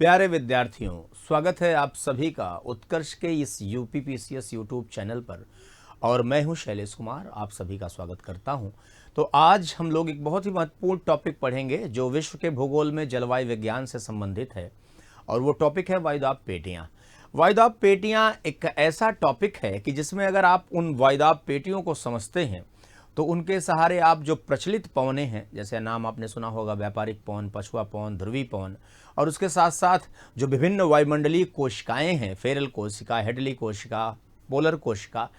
प्यारे विद्यार्थियों, स्वागत है आप सभी का उत्कर्ष के इस यूपीपीसीएस यूट्यूब चैनल पर। और मैं हूं शैलेश कुमार, आप सभी का स्वागत करता हूं। तो आज हम लोग एक बहुत ही महत्वपूर्ण टॉपिक पढ़ेंगे जो विश्व के भूगोल में जलवायु विज्ञान से संबंधित है, और वो टॉपिक है वायुदाब पेटियाँ। वायुदाब पेटियाँ एक ऐसा टॉपिक है कि जिसमें अगर आप उन वायुदाब पेटियों को समझते हैं तो उनके सहारे आप जो प्रचलित पवनें हैं, जैसे नाम आपने सुना होगा व्यापारिक पवन, पछुआ पवन, ध्रुवी पवन, और उसके साथ साथ जो विभिन्न वायुमंडलीय कोशिकाएं हैं, फेरल कोशिका, हेडली कोशिका, पोलर कोशिका,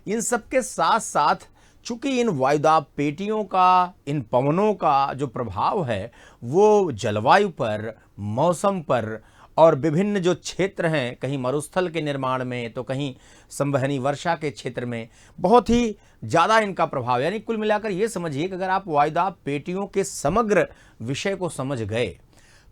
इन सब के साथ साथ चूंकि इन वायुदाब पेटियों का, इन पवनों का जो प्रभाव है वो जलवायु पर, मौसम पर और विभिन्न जो क्षेत्र हैं, कहीं मरुस्थल के निर्माण में तो कहीं संवहनी वर्षा के क्षेत्र में बहुत ही ज़्यादा इनका प्रभाव। यानी कुल मिलाकर ये समझिए कि अगर आप वायुदाब पेटियों के समग्र विषय को समझ गए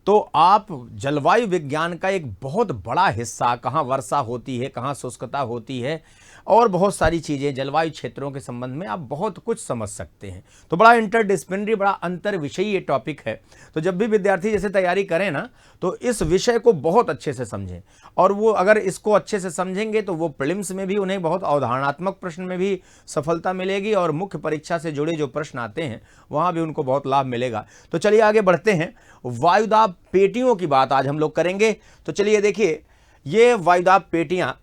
तो आप जलवायु विज्ञान का एक बहुत बड़ा हिस्सा, कहाँ वर्षा होती है, कहाँ शुष्कता होती है और बहुत सारी चीज़ें जलवायु क्षेत्रों के संबंध में आप बहुत कुछ समझ सकते हैं। तो बड़ा इंटरडिसिप्लिनरी, बड़ा अंतर विषयी ये टॉपिक है। तो जब भी विद्यार्थी जैसे तैयारी करें ना, तो इस विषय को बहुत अच्छे से समझें, और वो अगर इसको अच्छे से समझेंगे तो वो प्रीलिम्स में भी उन्हें बहुत अवधारणात्मक प्रश्न में भी सफलता मिलेगी, और मुख्य परीक्षा से जुड़े जो प्रश्न आते हैं वहाँ भी उनको बहुत लाभ मिलेगा। तो चलिए आगे बढ़ते हैं। वायुदाब पेटियों की बात आज हम लोग करेंगे। तो चलिए देखिए, ये वायुदाब पेटियाँ,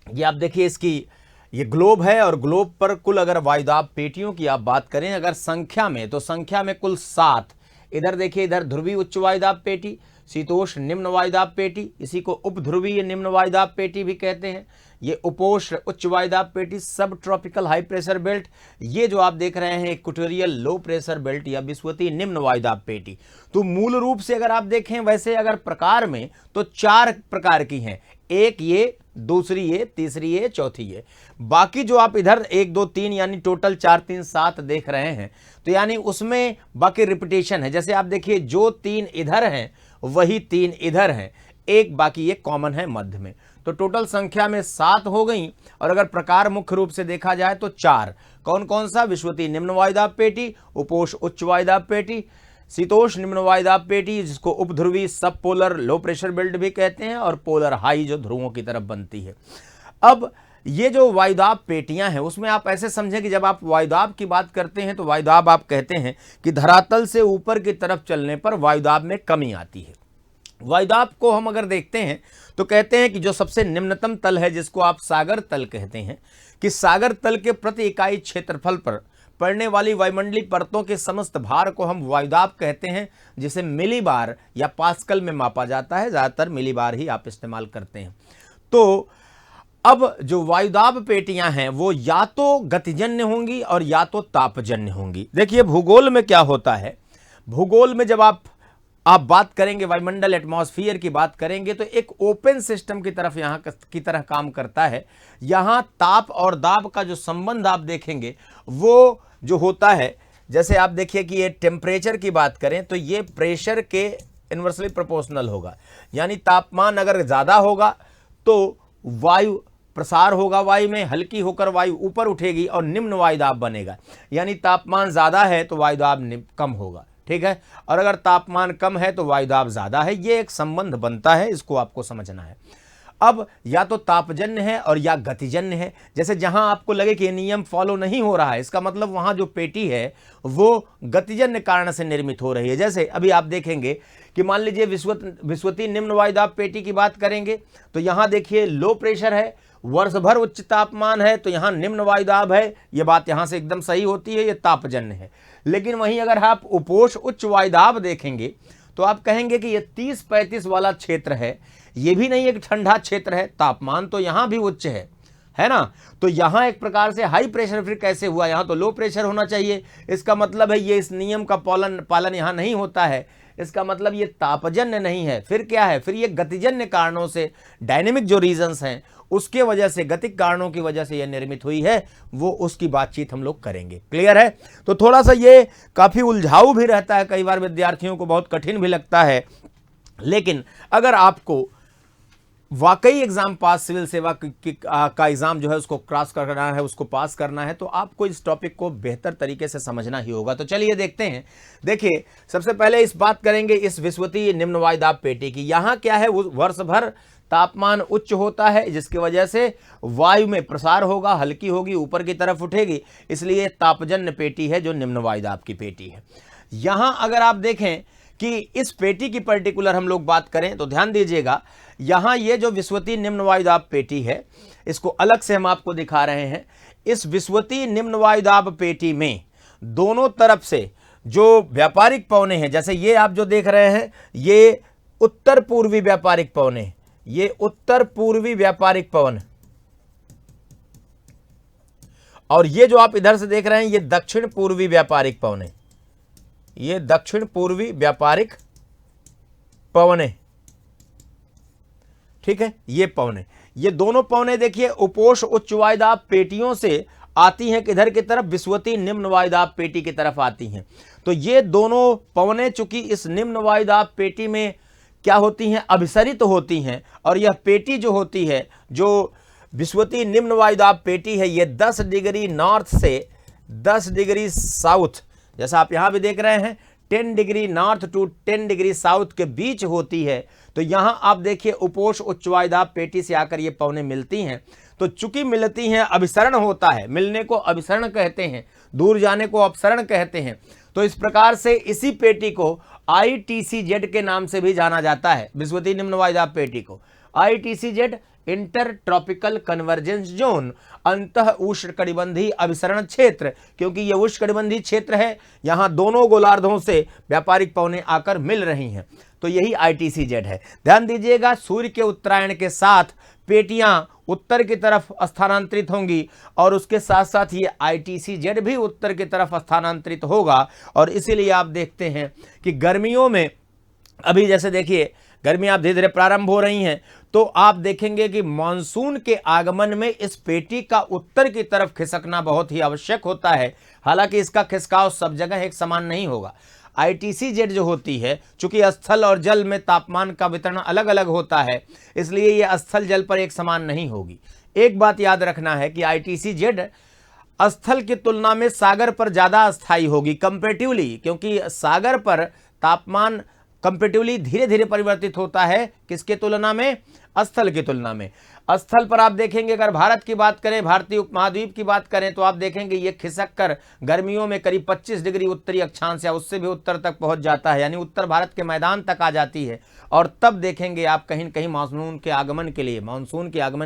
ये आप देखिए, इसकी ये ग्लोब है, और ग्लोब पर कुल अगर वायुदाब पेटियों की आप बात करें अगर संख्या में, तो संख्या में कुल 7। इधर देखिए, इधर ध्रुवीय उच्च वायुदाब पेटी, शीतोष्ण निम्न वायुदाब पेटी, इसी को उपध्रुवीय निम्न वायुदाब पेटी भी कहते हैं। ये उपोष्ण उच्च वायुदाब पेटी, सब ट्रॉपिकल हाई प्रेशर बेल्ट, ये जो आप देख रहे हैं इक्वेटोरियल लो प्रेशर बेल्ट या विषुवतीय निम्न वायुदाब पेटी। तो मूल रूप से अगर आप देखें वैसे अगर प्रकार में तो 4 प्रकार की हैं, एक ये, दूसरी ये, तीसरी ये, चौथी ये। बाकी जो आप इधर 1 2 3 यानी टोटल 4 3 7 देख रहे हैं, तो यानी उसमें बाकी रिपीटेशन है। जैसे आप देखिए, जो 3 इधर हैं वही 3 इधर हैं, एक बाकी ये कॉमन है मध्य में। तो टोटल संख्या में 7 हो गई। और अगर प्रकार मुख्य रूप से देखा जाए तो 4। कौन कौन सा? विषुवतीय निम्न वायुदाब पेटी, उपोष्ण उच्च वायुदाब पेटी, शीतोष्ण निम्न वायुदाब पेटी जिसको उपध्रुवी सब पोलर लो प्रेशर बेल्ट भी कहते हैं, और पोलर हाई जो ध्रुवों की तरफ बनती है। अब ये जो वायुदाब पेटियां हैं उसमें आप ऐसे समझें कि जब आप वायुदाब की बात करते हैं तो वायुदाब आप कहते हैं कि धरातल से ऊपर की तरफ चलने पर वायुदाब में कमी आती है। वायुदाब को हम अगर देखते हैं तो कहते हैं कि जो सबसे निम्नतम तल है, जिसको आप सागर तल कहते हैं, कि सागर तल के प्रति इकाई क्षेत्रफल पर पड़ने वाली वायुमंडलीय परतों के समस्त भार को हम वायुदाब कहते हैं, जिसे मिलीबार या पास्कल में मापा जाता है। ज़्यादातर मिलीबार ही आप इस्तेमाल करते हैं। तो अब जो वायुदाब पेटियां हैं वो या तो गतिजन्य होंगी और या तो तापजन्य होंगी। देखिए भूगोल में क्या होता है, भूगोल में जब आप बात करेंगे, वायुमंडल एटमॉस्फेयर की बात करेंगे, तो एक ओपन सिस्टम की तरफ यहाँ की तरह काम करता है। यहाँ ताप और दाब का जो संबंध आप देखेंगे वो जो होता है, जैसे आप देखिए कि ये टेम्परेचर की बात करें तो ये प्रेशर के इन्वर्सली प्रोपोर्शनल होगा। यानी तापमान अगर ज़्यादा होगा तो वायु प्रसार होगा, वायु में हल्की होकर वायु ऊपर उठेगी और निम्न वायुदाब बनेगा। यानी तापमान ज़्यादा है तो वायुदाब कम होगा, ठीक है, और अगर तापमान कम है तो वायुदाब ज़्यादा है। ये एक संबंध बनता है, इसको आपको समझना है। अब या तो तापजन्य है और या गतिजन्य है। जैसे जहां आपको लगे कि ये नियम फॉलो नहीं हो रहा है, इसका मतलब वहां जो पेटी है वो गतिजन्य कारण से निर्मित हो रही है। जैसे अभी आप देखेंगे कि मान लीजिए विषुवतीय निम्न वायुदाब पेटी की बात करेंगे तो यहां देखिए लो प्रेशर है, वर्ष भर उच्च तापमान है, तो यहाँ निम्न वायुदाब है। ये बात यहाँ से एकदम सही होती है, ये तापजन्य है। लेकिन वहीं अगर आप उपोष्ण उच्च वायुदाब देखेंगे तो आप कहेंगे कि ये 30-35 वाला क्षेत्र है, ये भी नहीं एक ठंडा क्षेत्र है, तापमान तो यहाँ भी उच्च है ना। तो यहाँ एक प्रकार से हाई प्रेशर फिर कैसे हुआ, यहाँ तो लो प्रेशर होना चाहिए। इसका मतलब है ये इस नियम का पालन यहाँ नहीं होता है, इसका मतलब ये तापजन्य नहीं है। फिर क्या है, फिर ये गतिजन्य कारणों से, डायनेमिक जो रीजंस हैं उसके वजह से, गतिक कारणों की वजह से यह निर्मित हुई है, वो उसकी बातचीत हम लोग करेंगे। क्लियर है? तो थोड़ा सा ये काफ़ी उलझाऊ भी रहता है, कई बार विद्यार्थियों को बहुत कठिन भी लगता है। लेकिन अगर आपको वाकई एग्जाम पास, सिविल सेवा का एग्जाम जो है उसको क्रॉस करना है, उसको पास करना है, तो आपको इस टॉपिक को बेहतर तरीके से समझना ही होगा। तो चलिए देखते हैं। देखिए, सबसे पहले इस बात करेंगे इस विषुवतीय निम्न वायुदाब पेटी की। यहाँ क्या है, वर्ष भर तापमान उच्च होता है, जिसकी वजह से वायु में प्रसार होगा, हल्की होगी, ऊपर की तरफ उठेगी, इसलिए तापजन्य पेटी है जो निम्न वायुदाब की पेटी है। यहाँ अगर आप देखें कि इस पेटी की पर्टिकुलर हम लोग बात करें तो ध्यान दीजिएगा, यहाँ ये जो विषुवतीय निम्न वायुदाब पेटी है, इसको अलग से हम आपको दिखा रहे हैं। इस विषुवतीय निम्न वायुदाब पेटी में दोनों तरफ से जो व्यापारिक पवने हैं, जैसे ये आप जो देख रहे हैं, ये उत्तर पूर्वी व्यापारिक पवने, ये उत्तर पूर्वी व्यापारिक पवन, और ये जो आप इधर से देख रहे हैं ये दक्षिण पूर्वी व्यापारिक पवने, ये दक्षिण पूर्वी व्यापारिक पवने, ठीक है। ये पवने, ये दोनों पवने देखिए उपोष्ण उच्च वायुदाब पेटियों से आती हैं किधर की तरफ, विषुवतीय निम्न वायुदाब पेटी की तरफ आती हैं। तो ये दोनों पवने चूंकि इस निम्न वायुदाब पेटी में क्या होती हैं, अभिसरित होती हैं, और यह पेटी जो होती है, जो विषुवतीय निम्न वायुदाब पेटी है, ये 10 डिग्री नॉर्थ से 10 डिग्री साउथ, जैसा आप यहां भी देख रहे हैं 10 degree north to 10 degree south के बीच होती है। तो यहां आप देखिए उपोष्ण उच्च वायुदाब पेटी से आकर ये पवने मिलती हैं। तो चूंकि मिलती हैं, अभिसरण होता है, मिलने को अभिसरण कहते हैं, दूर जाने को अपसरण कहते हैं। तो इस प्रकार से इसी पेटी को ITCZ के नाम से भी जाना जाता है, विषुवतीय निम्न वायुदाब पेटी को। ITCZ inter tropical convergence zone, अंतः उष्णकटिबंधीय अभिसरण क्षेत्र, क्योंकि यह उष्णकटिबंधीय क्षेत्र है, यहां दोनों गोलार्धों से व्यापारिक पवने आकर मिल रही हैं। तो यही ITCZ है। ध्यान दीजिएगा, सूर्य के उत्तरायण के साथ पेटियां उत्तर की तरफ स्थानांतरित होंगी, और उसके साथ साथ ये ITCZ भी उत्तर की तरफ स्थानांतरित होगा। और इसीलिए आप देखते हैं कि गर्मियों में, अभी जैसे देखिए गर्मी आप धीरे धीरे प्रारंभ हो रही हैं, तो आप देखेंगे कि मानसून के आगमन में इस पेटी का उत्तर की तरफ खिसकना बहुत ही आवश्यक होता है। हालांकि इसका खिसकाव सब जगह एक समान नहीं होगा। ITCZ जो होती है, चूंकि स्थल और जल में तापमान का वितरण अलग अलग होता है, इसलिए ये स्थल जल पर एक समान नहीं होगी। एक बात याद रखना है कि ITCZ स्थल की तुलना में सागर पर ज्यादा अस्थायी होगी कंपेरेटिवली, क्योंकि सागर पर तापमान कंपेरेटिवली धीरे धीरे परिवर्तित होता है, किसके तुलना में, स्थल की तुलना में। स्थल पर आप देखेंगे, अगर भारत की बात करें, भारतीय उपमहाद्वीप की बात करें, तो आप देखेंगे ये खिसक कर गर्मियों में करीब 25 डिग्री उत्तरी अक्षांश या उससे भी उत्तर तक पहुंच जाता है, यानी उत्तर भारत के मैदान तक आ जाती है। और तब देखेंगे आप कहीं न कहीं मानसून के आगमन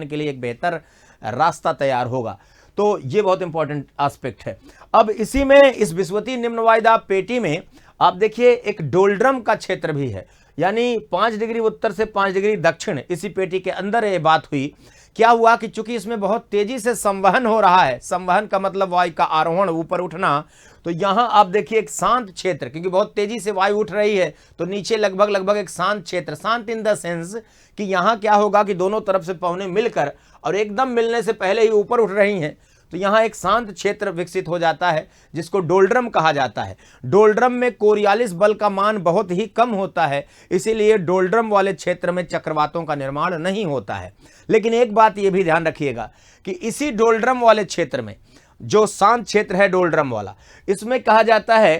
के लिए एक बेहतर रास्ता तैयार होगा। तो ये बहुत इंपॉर्टेंट एस्पेक्ट है। अब इसी में, इस विषुवतीय निम्न वायुदाब पेटी में आप देखिए एक डोल्ड्रम का क्षेत्र भी है, यानी 5 डिग्री उत्तर से 5 डिग्री दक्षिण, इसी पेटी के अंदर ये बात हुई। क्या हुआ कि चूंकि इसमें बहुत तेजी से संवहन हो रहा है, संवहन का मतलब वायु का आरोहण, ऊपर उठना, तो यहां आप देखिए एक शांत क्षेत्र, क्योंकि बहुत तेजी से वायु उठ रही है, तो नीचे लगभग एक शांत क्षेत्र, शांत इन द सेंस कि यहां क्या होगा कि दोनों तरफ से पवने मिलकर और एकदम मिलने से पहले ही ऊपर उठ रही हैं, तो यहां एक शांत क्षेत्र विकसित हो जाता है, जिसको डोल्ड्रम कहा जाता है। डोल्ड्रम में कोरियालिस बल का मान बहुत ही कम होता है, इसीलिए डोल्ड्रम वाले क्षेत्र में चक्रवातों का निर्माण नहीं होता है। लेकिन एक बात यह भी ध्यान रखिएगा कि इसी डोल्ड्रम वाले क्षेत्र में, जो शांत क्षेत्र है डोल्ड्रम वाला, इसमें कहा जाता है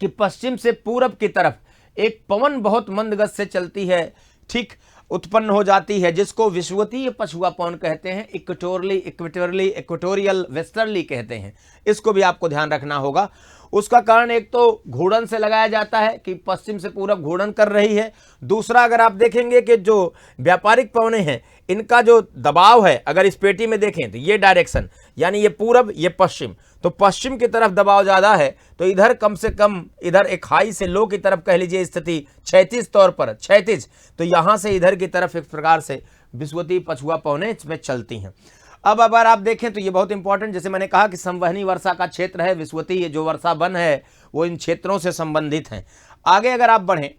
कि पश्चिम से पूरब की तरफ एक पवन बहुत मंद गति से चलती है, ठीक, उत्पन्न हो जाती है, जिसको विषुवतीय पछुआ पवन कहते हैं, इक्वेटोरियल वेस्टर्ली कहते हैं। इसको भी आपको ध्यान रखना होगा। उसका कारण एक तो घूर्णन से लगाया जाता है कि पश्चिम से पूरब घूर्णन कर रही है। दूसरा, अगर आप देखेंगे कि जो व्यापारिक पवने हैं, इनका जो दबाव है, अगर इस पेटी में देखें तो ये डायरेक्शन, यानी ये पूरब, ये पश्चिम, तो पश्चिम की तरफ दबाव ज्यादा है, तो इधर कम से कम, इधर एक हाई से लो की तरफ कह लीजिए स्थिति क्षैतिज तौर पर, क्षैतिज, तो यहां से इधर की तरफ एक प्रकार से विषुवतीय पछुआ पवनें इसमें चलती हैं। अब अगर आप देखें तो ये बहुत इंपॉर्टेंट, जैसे मैंने कहा कि संवहनी वर्षा का क्षेत्र है विषुवतीय, जो वर्षा वन है वो इन क्षेत्रों से संबंधित हैं। आगे अगर आप बढ़ें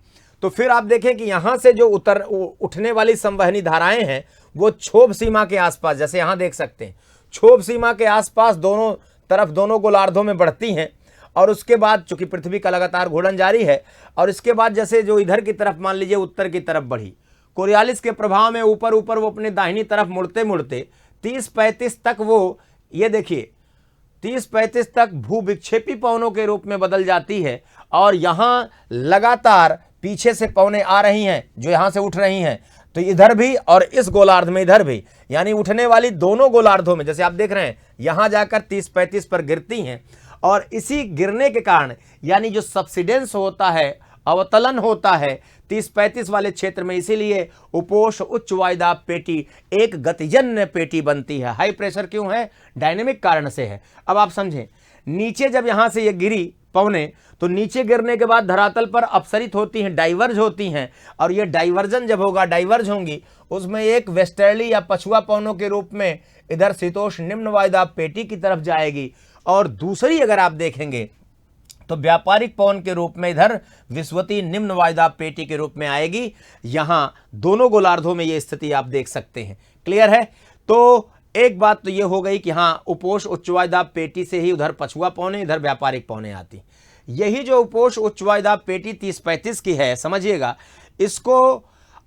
तो फिर आप देखें कि यहां से जो उठने वाली संवहनी धाराएं हैं वो क्षोभ सीमा के आसपास, जैसे यहां देख सकते हैं, क्षोभ सीमा के आसपास दोनों तरफ, दोनों गोलार्धों में बढ़ती हैं। और उसके बाद चूंकि पृथ्वी का लगातार घूर्णन जारी है, और इसके बाद जैसे जो इधर की तरफ मान लीजिए उत्तर की तरफ बढ़ी, कोरियालिस के प्रभाव में ऊपर ऊपर वो अपने दाहिनी तरफ मुड़ते मुड़ते 30-35 तक वो, ये देखिए 30-35 तक भूविक्षेपी पवनों के रूप में बदल जाती है। और यहां लगातार पीछे से पवनें आ रही हैं जो यहां से उठ रही हैं, तो इधर भी और इस गोलार्ध में इधर भी, यानी उठने वाली दोनों गोलार्धों में, जैसे आप देख रहे हैं यहां जाकर 30-35 पर गिरती हैं। और इसी गिरने के कारण यानी जो सब्सिडेंस होता है, अवतलन होता है 30-35 वाले क्षेत्र में, इसीलिए उपोष्ण उच्च वायुदाब पेटी एक गतिजन्य पेटी बनती है। हाई प्रेशर क्यों है? डायनेमिक कारण से है। अब आप समझें, नीचे जब यहां से ये गिरी पवने, तो नीचे गिरने के बाद धरातल पर अपसरित होती हैं, डाइवर्ज होती हैं, और ये डाइवर्जन जब होगा, डाइवर्ज होंगी, उसमें एक वेस्टर्ली या पछुआ पवनों के रूप में इधर शीतोष्ण निम्न वायुदाब पेटी की तरफ जाएगी, और दूसरी अगर आप देखेंगे तो व्यापारिक पवन के रूप में इधर विषुवतीय निम्न वायुदाब पेटी के रूप में आएगी। यहां दोनों गोलार्धों में ये स्थिति आप देख सकते हैं। क्लियर है? तो एक बात तो ये हो गई कि हाँ, उपोष्ण उच्च वायुदाब पेटी से ही उधर पछुआ पवने, इधर व्यापारिक पवने आती। यही जो उपोष्ण उच्च वायुदाब पेटी 30-35 की है, समझिएगा, इसको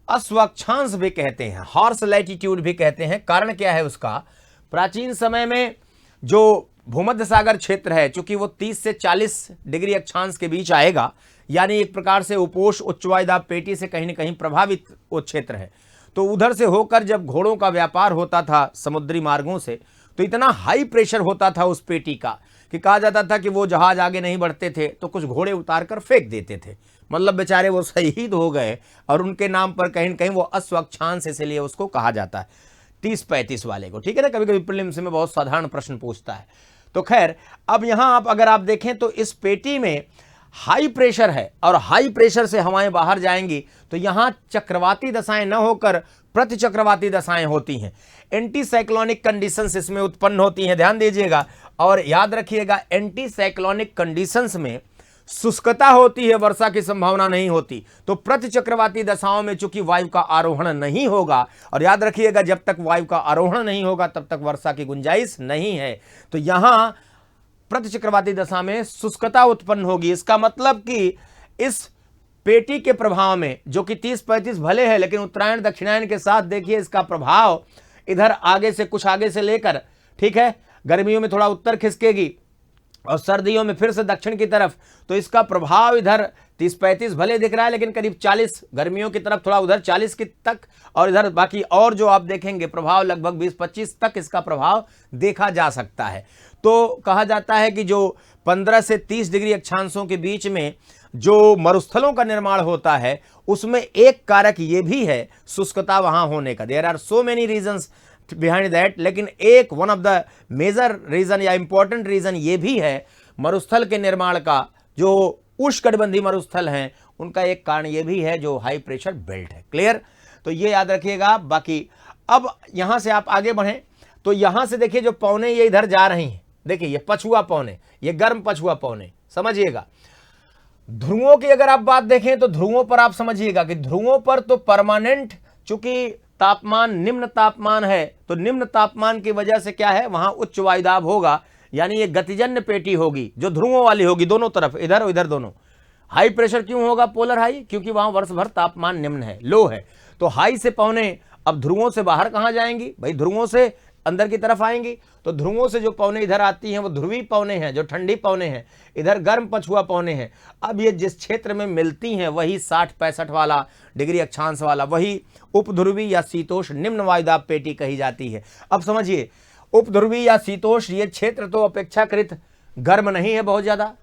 अस्वक्षांश भी कहते हैं, हॉर्स लैटिट्यूड भी कहते हैं। कारण क्या है उसका? प्राचीन समय में जो भूमध्य सागर क्षेत्र है, चूंकि वो 30 से 40 डिग्री अक्षांश के बीच आएगा, यानी एक प्रकार से उपोष्ण उच्च वायुदाब पेटी से कहीं न कहीं प्रभावित वो क्षेत्र है। तो उधर से होकर जब घोड़ों का व्यापार होता था समुद्री मार्गों से, तो इतना हाई प्रेशर होता था उस पेटी का कि कहा जाता था कि वो जहाज आगे नहीं बढ़ते थे तो कुछ घोड़े उतार कर फेंक देते थे। मतलब बेचारे वो शहीद हो गए, और उनके नाम पर कहीं न कहीं वो अस्वक्षांश इसलिए उसको कहा जाता है 30-35 वाले को। ठीक है ना? कभी कभी प्रीलिम्स में बहुत साधारण प्रश्न पूछता है। तो खैर, अब यहां अगर आप देखें तो इस पेटी में हाई प्रेशर है, और हाई प्रेशर से हवाएं बाहर जाएंगी, तो यहां चक्रवाती दशाएं न होकर प्रति चक्रवाती दशाएं होती हैं। एंटी साइक्लोनिक कंडीशंस इसमें उत्पन्न होती हैं, ध्यान दीजिएगा। और याद रखिएगा, एंटी साइक्लोनिक कंडीशंस में शुष्कता होती है, वर्षा की संभावना नहीं होती। तो प्रति चक्रवाती दशाओं में चूंकि वायु का आरोहण नहीं होगा, और याद रखिएगा जब तक वायु का आरोहण नहीं होगा तब तक वर्षा की गुंजाइश नहीं है, तो यहां प्रति चक्रवाती दशा में शुष्कता उत्पन्न होगी। इसका मतलब कि इस पेटी के प्रभाव में, जो कि 30-35 भले है, लेकिन उत्तरायण दक्षिणायन के साथ देखिए इसका प्रभाव इधर आगे से, कुछ आगे से लेकर, ठीक है, गर्मियों में थोड़ा उत्तर खिसकेगी और सर्दियों में फिर से दक्षिण की तरफ। तो इसका प्रभाव इधर 30-35 भले दिख रहा है, लेकिन करीब 40 गर्मियों की तरफ, थोड़ा उधर 40 की तक, और इधर बाकी और जो आप देखेंगे प्रभाव लगभग 20-25 तक इसका प्रभाव देखा जा सकता है। तो कहा जाता है कि जो 15 से 30 डिग्री अक्षांशों के बीच में जो मरुस्थलों का निर्माण होता है, उसमें एक कारक ये भी है शुष्कता वहां होने का। There are so many reasons behind that, लेकिन एक one of the major reason या इंपॉर्टेंट रीजन ये भी है मरुस्थल के निर्माण का। जो उष्णकटिबंधीय मरुस्थल हैं उनका एक कारण ये भी है जो हाई प्रेशर बेल्ट है। क्लियर? तो ये याद रखिएगा। बाकी अब यहां से आप आगे बढ़ें तो यहां से देखिए जो पवने ये इधर जा रही हैं, देखिए ये पछुआ पवने, ये गर्म पछुआ पवने, समझिएगा। ध्रुवों की अगर आप बात देखें तो ध्रुवों पर आप समझिएगा कि ध्रुवों पर तो परमानेंट, चूंकि तापमान निम्न तापमान है, तो निम्न तापमान की वजह से क्या है, वहां उच्च वायुदाब होगा, यानी ये गतिजन्य पेटी होगी जो ध्रुवों वाली होगी, दोनों तरफ, इधर और इधर दोनों। हाई प्रेशर क्यों होगा पोलर हाई? क्योंकि वहां वर्ष भर तापमान निम्न है, लो है। तो हाई से पवने अब ध्रुवों से बाहर कहां जाएंगी भाई? ध्रुवों से अंदर की तरफ आएंगी। तो ध्रुवों से जो पवने इधर आती हैं वो ध्रुवी पवने हैं, जो ठंडी पवने हैं, इधर गर्म पछुआ पवने हैं। अब ये जिस क्षेत्र में मिलती हैं वही 60-65 वाला डिग्री अक्षांश वाला, वही उपध्रुवी या शीतोष्ण निम्न वायुदाब पेटी कही जाती है। अब समझिए, उपध्रुवी या शीतोष्ण ये क्षेत्र तो अपेक्षाकृत गर्म नहीं है, बहुत ज्यादा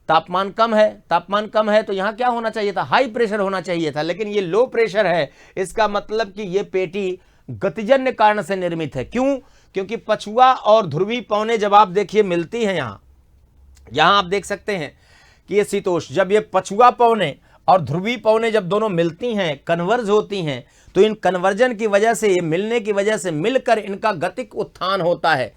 तापमान कम है, तापमान कम है, तो यहाँ क्या होना चाहिए था? हाई प्रेशर होना चाहिए था, लेकिन ये लो प्रेशर है। इसका मतलब कि ये पेटी गतिजन्य कारण से निर्मित है। क्यों? क्योंकि पछुआ और ध्रुवी पवने जब आप देखिए मिलती हैं, यहां आप देख सकते हैं कि ये शीतोष्ण, जब ये पछुआ पवने और ध्रुवी पवने जब दोनों मिलती हैं, कन्वर्ज होती हैं, तो इन कन्वर्जन की वजह से, ये मिलने की वजह से मिलकर इनका गतिक उत्थान होता है।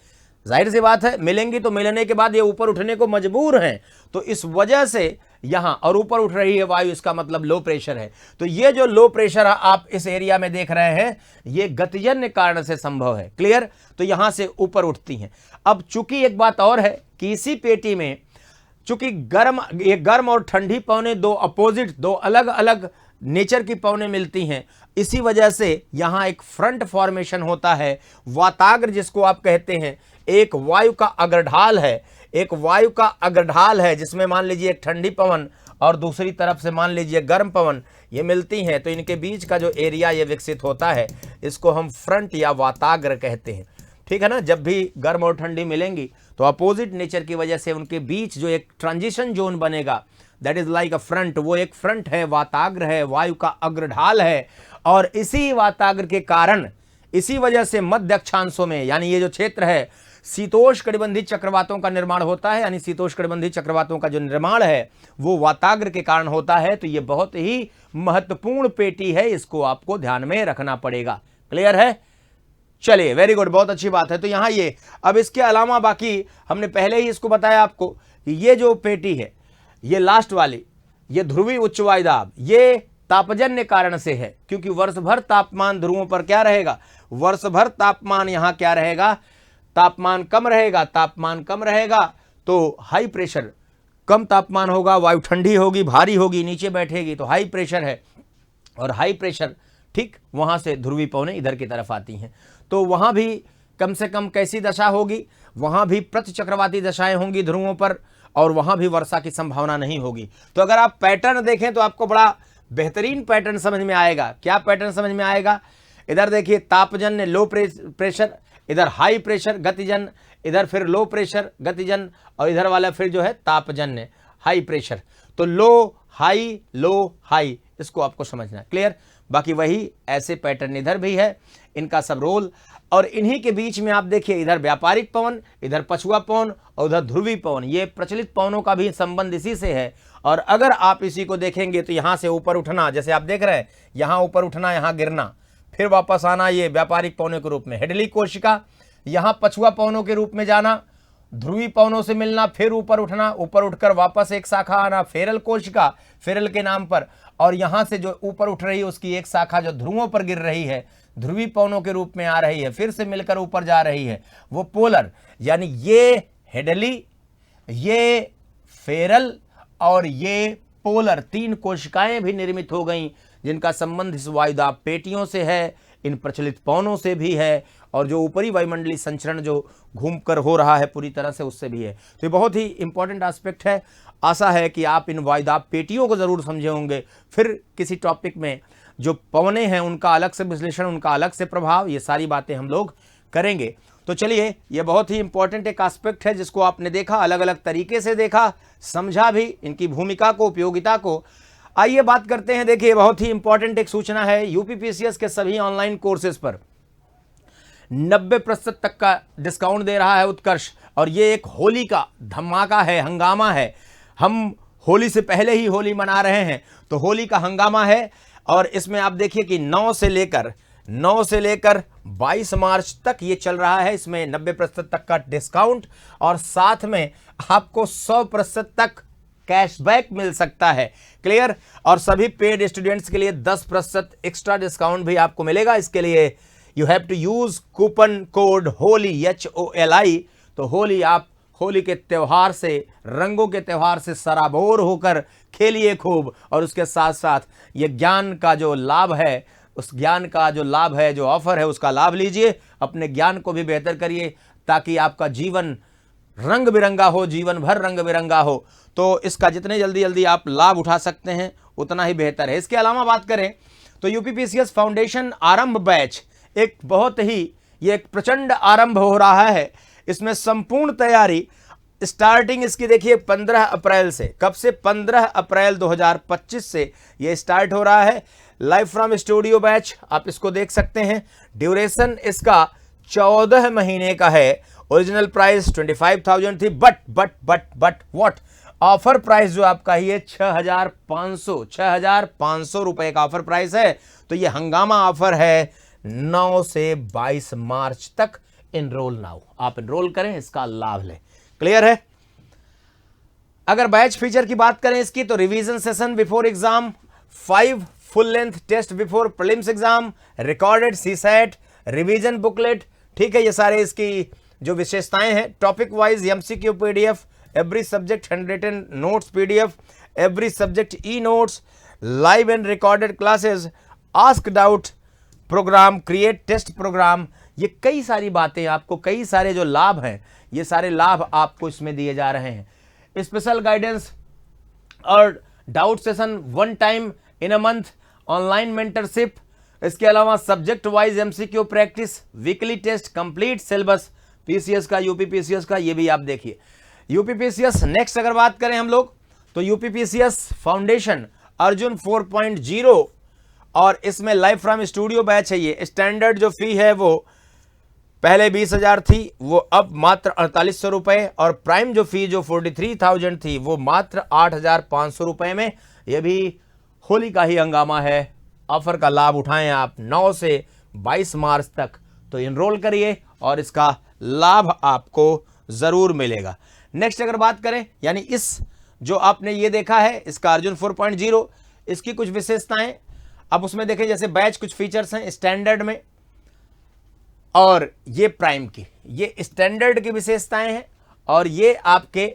जाहिर सी बात है, मिलेंगी तो मिलने के बाद ये ऊपर उठने को मजबूर हैं, तो इस वजह से यहां, और ऊपर उठ रही है वायु, इसका मतलब लो प्रेशर है। तो ये जो लो प्रेशर आप इस एरिया में देख रहे हैं, ये गतिजन्य कारण से संभव है। क्लियर? तो यहां से ऊपर उठती हैं। अब चूंकि एक बात और है कि इसी पेटी में चूंकि ये गर्म और ठंडी पवनें दो अपोजिट, दो अलग अलग नेचर की पवनें मिलती हैं, इसी वजह से यहां एक फ्रंट फॉर्मेशन होता है। वाताग्र जिसको आप कहते हैं, एक वायु का अग्रढाल है, एक वायु का अग्रढाल है जिसमें मान लीजिए एक ठंडी पवन और दूसरी तरफ से मान लीजिए गर्म पवन, ये मिलती हैं, तो इनके बीच का जो एरिया ये विकसित होता है, इसको हम फ्रंट या वाताग्र कहते हैं। ठीक है ना। जब भी गर्म और ठंडी मिलेंगी तो अपोजिट नेचर की वजह से उनके बीच जो एक ट्रांजिशन जोन बनेगा, that is like a front, वो एक फ्रंट है, वाताग्र है, वायु का अग्रढाल है। और इसी वाताग्र के कारण, इसी वजह से मध्य अक्षांशों में, यानी ये जो क्षेत्र है, शीतोष्णकटिबंधीय चक्रवातों का निर्माण होता है। यानी शीतोष्णकटिबंधीय चक्रवातों का जो निर्माण है वो वाताग्र के कारण होता है। तो ये बहुत ही महत्वपूर्ण पेटी है, इसको आपको ध्यान में रखना पड़ेगा। क्लियर है? चलिए, वेरी गुड, बहुत अच्छी बात है। तो यहां ये, अब इसके अलावा बाकी हमने पहले ही इसको बताया आपको कि ये जो पेटी है, ये लास्ट वाली, ये ध्रुवीय उच्च वायुदाब, ये तापजन्य कारण से है, क्योंकि वर्ष भर तापमान ध्रुवों पर क्या रहेगा, वर्ष भर तापमान यहां क्या रहेगा, तापमान कम रहेगा। तापमान कम रहेगा तो हाई प्रेशर, कम तापमान होगा, वायु ठंडी होगी, भारी होगी, नीचे बैठेगी, तो हाई प्रेशर है। और हाई प्रेशर, ठीक, वहां से ध्रुवीय पवनें इधर की तरफ आती हैं, तो वहां भी कम से कम कैसी दशा होगी, वहां भी प्रतिचक्रवाती दशाएं होंगी ध्रुवों पर, और वहां भी वर्षा की संभावना नहीं होगी। तो अगर आप पैटर्न देखें तो आपको बड़ा बेहतरीन पैटर्न समझ में आएगा। क्या पैटर्न समझ में आएगा? इधर देखिए, तापजन्य लो प्रेशर, इधर हाई प्रेशर गतिजन, इधर फिर लो प्रेशर गतिजन, और इधर वाला फिर जो है तापजन्य हाई प्रेशर। तो लो हाई, इसको आपको समझना है। क्लियर? बाकी वही ऐसे पैटर्न इधर भी है, इनका सब रोल। और इन्हीं के बीच में आप देखिए, इधर व्यापारिक पवन, इधर पछुआ पवन और उधर ध्रुवीय पवन, ये प्रचलित पवनों का भी संबंध इसी से है। और अगर आप इसी को देखेंगे तो यहां से ऊपर उठना, जैसे आप देख रहे हैं, यहां ऊपर उठना, यहां गिरना, फिर वापस आना, ये व्यापारिक पवनों के रूप में हेडली कोशिका, यहां पछुआ पवनों के रूप में जाना, ध्रुवीय पवनों से मिलना, फिर ऊपर उठना, ऊपर उठकर वापस एक शाखा आना, फेरल कोशिका, फेरल के नाम पर, और यहां से जो ऊपर उठ रही है उसकी एक शाखा जो ध्रुवों पर गिर रही है, ध्रुवीय पवनों के रूप में आ रही है, फिर से मिलकर ऊपर जा रही है, वो पोलर। यानी ये हेडली, ये फेरल और ये पोलर, तीन कोशिकाएं भी निर्मित हो गई, जिनका संबंध इस वायुदाब पेटियों से है, इन प्रचलित पवनों से भी है, और जो ऊपरी वायुमंडलीय संचरण जो घूमकर हो रहा है पूरी तरह से, उससे भी है। तो ये बहुत ही इंपॉर्टेंट एस्पेक्ट है। आशा है कि आप इन वायुदाब पेटियों को जरूर समझे होंगे। फिर किसी टॉपिक में जो पवनें हैं उनका अलग से विश्लेषण, उनका अलग से प्रभाव, ये सारी बातें हम लोग करेंगे। तो चलिए, ये बहुत ही इंपॉर्टेंट एक एस्पेक्ट है जिसको आपने देखा, अलग अलग तरीके से देखा, समझा भी इनकी भूमिका को, उपयोगिता को। आइए बात करते हैं। देखिए, बहुत ही इंपॉर्टेंट एक सूचना है, यूपीपीसीएस के सभी ऑनलाइन कोर्सेज पर 90% तक का डिस्काउंट दे रहा है उत्कर्ष, और ये एक होली का धमाका है, हंगामा है। हम होली से पहले ही होली मना रहे हैं, तो होली का हंगामा है। और इसमें आप देखिए कि 9 से लेकर 22 मार्च तक ये चल रहा है। इसमें 90% तक का डिस्काउंट, और साथ में आपको 100% तक कैशबैक मिल सकता है। क्लियर? और सभी पेड स्टूडेंट्स के लिए 10% एक्स्ट्रा डिस्काउंट भी आपको मिलेगा। इसके लिए you have to use coupon code Holi, HOLI। तो होली, आप होली के त्यौहार से, रंगों के त्यौहार से सराबोर होकर खेलिए खूब, और उसके साथ साथ ये ज्ञान का जो लाभ है, उस ज्ञान का जो लाभ है, जो ऑफर है, उसका लाभ लीजिए, अपने ज्ञान को भी बेहतर करिए, ताकि आपका जीवन रंग बिरंगा हो, जीवन भर रंग बिरंगा हो। तो इसका जितने जल्दी आप लाभ उठा सकते हैं उतना ही बेहतर है। इसके अलावा बात करें तो यूपीपीसीएस फाउंडेशन आरंभ बैच एक बहुत ही, ये एक प्रचंड आरंभ हो रहा है। इसमें संपूर्ण तैयारी स्टार्टिंग इसकी देखिए 15 अप्रैल से, कब से, 15 अप्रैल 2025 से ये स्टार्ट हो रहा है। लाइव फ्रॉम स्टूडियो बैच आप इसको देख सकते हैं। ड्यूरेशन इसका 14 महीने का है। ओरिजिनल प्राइस 25,000 थी, बट व्हाट, ऑफर प्राइस जो आपका ये 6,500 रुपए का ऑफर प्राइस है। तो ये हंगामा ऑफर है 9 से 22 मार्च तक। इनरोल नाउ, आप इनरोल करें, इसका लाभ लें। क्लियर है? अगर बैच फीचर की बात करें इसकी, तो revision session before exam, 5 full length test before prelims exam, recorded CSAT, revision booklet, ठीक है, ये सारे इसकी जो विशेषताएं हैं। Topic wise MCQ PDF, every subject handwritten notes PDF, every subject e-notes, live and recorded classes, asked out program, create test program, ये कई सारी बातें आपको, कई सारे जो लाभ हैं, ये सारे लाभ आपको इसमें दिए जा रहे हैं। स्पेशल गाइडेंस और doubt session 1 time in a month, online mentorship, इसके अलावा subject wise MCQ practice, weekly test, complete syllabus PCS का, यूपीपीसीएस का, ये भी आप देखिए। यूपीपीसीएस नेक्स्ट अगर बात करें हम लोग तो यूपीपीसीएस फाउंडेशन अर्जुन 4.0, और इसमें लाइव फ्रॉम स्टूडियो बैच है। ये स्टैंडर्ड जो फी है वो पहले 20,000 थी, वो अब मात्र 4800 रुपये, और प्राइम जो फी जो 43,000 थी वो मात्र 8,500 रुपये में। ये भी होली का ही हंगामा है, ऑफर का लाभ उठाएं आप 9 से 22 मार्च तक, तो इनरोल करिए और इसका लाभ आपको ज़रूर मिलेगा। नेक्स्ट अगर बात करें, यानी इस जो आपने ये देखा है इसका अर्जुन 4.0, इसकी कुछ विशेषताएं अब उसमें देखें, जैसे बैच कुछ फीचर्स हैं स्टैंडर्ड में और ये प्राइम की, ये स्टैंडर्ड की विशेषताएं हैं और ये आपके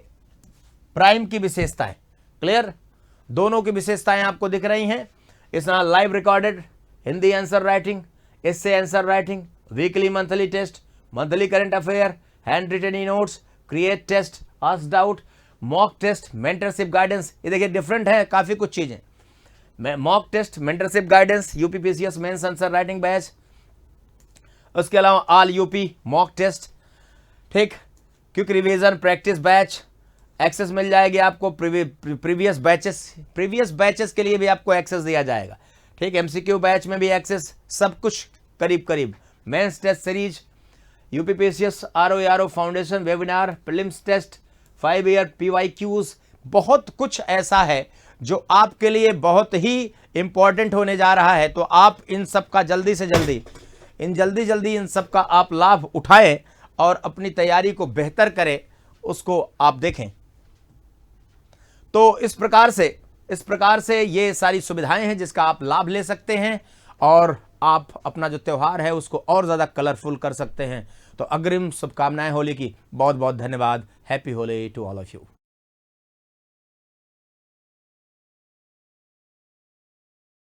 प्राइम की विशेषताएं। क्लियर, दोनों की विशेषताएं आपको दिख रही हैं। इसमें live recorded Hindi answer writing, essay answer writing, weekly monthly test, monthly current affair, hand written e notes, create test, asked out, mock test, mentorship guidance. ये देखिए डिफरेंट है काफ़ी कुछ चीज़ें। Mock test, mentorship guidance, UPPCS mains answer writing batch, उसके अलावा all UP mock test, ठीक, quick revision practice batch, access मिल जाएगी आपको। प्रीवियस बैचेस के लिए भी आपको एक्सेस दिया जाएगा, ठीक। एमसीक्यू बैच में भी एक्सेस, सब कुछ करीब करीब। Mains test series, UPPCS RO foundation webinar, prelims test, 5 year PYQs, बहुत कुछ ऐसा है जो आपके लिए बहुत ही इंपॉर्टेंट होने जा रहा है। तो आप इन सब का जल्दी इन सब का आप लाभ उठाएं और अपनी तैयारी को बेहतर करें, उसको आप देखें। तो इस प्रकार से ये सारी सुविधाएं हैं जिसका आप लाभ ले सकते हैं और आप अपना जो त्यौहार है उसको और ज़्यादा कलरफुल कर सकते हैं। तो अग्रिम शुभकामनाएं होली की। बहुत बहुत धन्यवाद। Happy Holi to all of you.